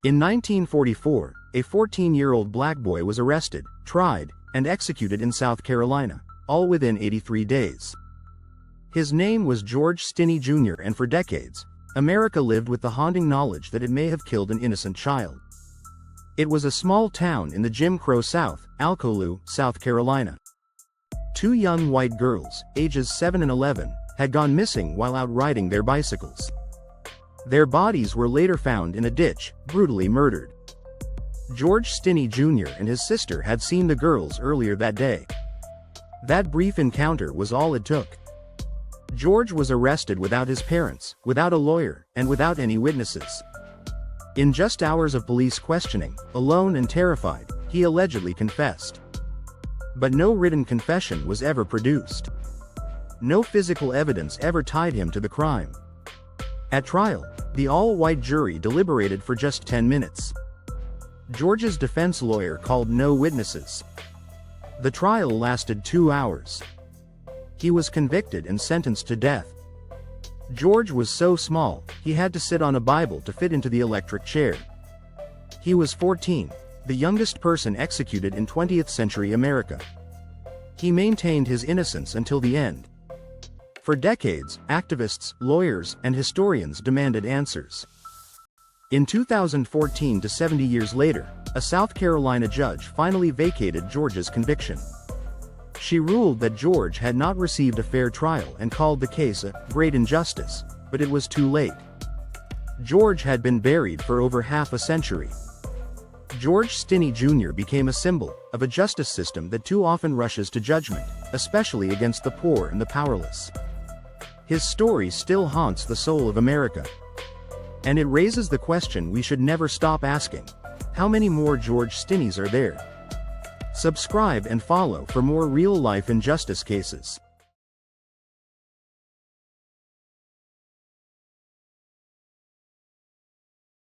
In 1944, a 14-year-old black boy was arrested, tried, and executed in South Carolina, all within 83 days. His name was George Stinney Jr., and for decades, America lived with the haunting knowledge that it may have killed an innocent child. It was a small town in the Jim Crow South, Alcolu, South Carolina. Two young white girls, ages 7 and 11, had gone missing while out riding their bicycles. Their bodies were later found in a ditch, brutally murdered. George Stinney Jr. and his sister had seen the girls earlier that day. That brief encounter was all it took. George was arrested without his parents, without a lawyer, and without any witnesses. In just hours of police questioning, alone and terrified, he allegedly confessed. But no written confession was ever produced. No physical evidence ever tied him to the crime. At trial, the all-white jury deliberated for just 10 minutes. George's defense lawyer called no witnesses. The trial lasted 2 hours. He was convicted and sentenced to death. George was so small, he had to sit on a Bible to fit into the electric chair. He was 14, the youngest person executed in 20th century America. He maintained his innocence until the end. For decades, activists, lawyers, and historians demanded answers. In 2014, 70 years later, a South Carolina judge finally vacated George's conviction. She ruled that George had not received a fair trial and called the case a great injustice, but it was too late. George had been buried for over half a century. George Stinney Jr. became a symbol of a justice system that too often rushes to judgment, especially against the poor and the powerless. His story still haunts the soul of America. And it raises the question we should never stop asking: how many more George Stinneys are there? Subscribe and follow for more real-life injustice cases.